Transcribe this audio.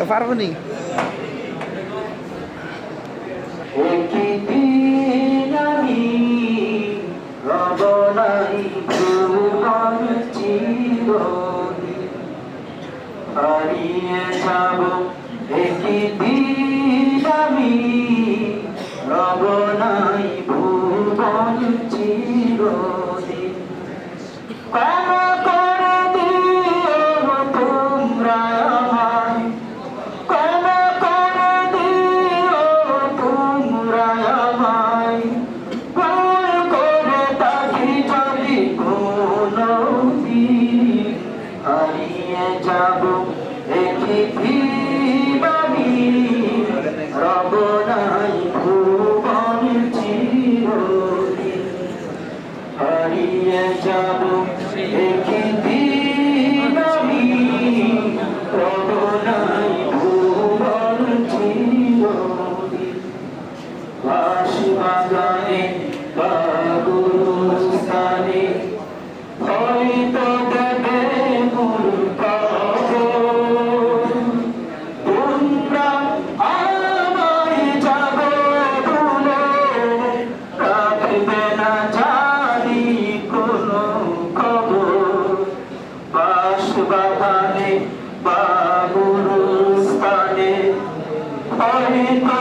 পারবো নি একদিন আমি রব নাই ভুবন চিরদিন হারিয়ে যাব একদিন আমি রব নাই ভুবন চিরদিন ক্ষমা করে দিও তোমরা আমায় ক্ষমা করে দিও তোমরা আমায় ভুল করে থাকি যদি কোনোদিন হারিয়ে যাব একদিন আমি রব নাই ভুবন চিরদিন হারিয়ে যাব একদিন আমি রব নাই ভুবন চিরদিন বাঁশবাগানে বা গুরুস্থানে হয়তো দেবে মূল কবর তোমরা আমায় যাবে ভুলে রাখবে না জানি কোনো খবর বাঁশবাগানে বা গুরুস্থানে হয়তো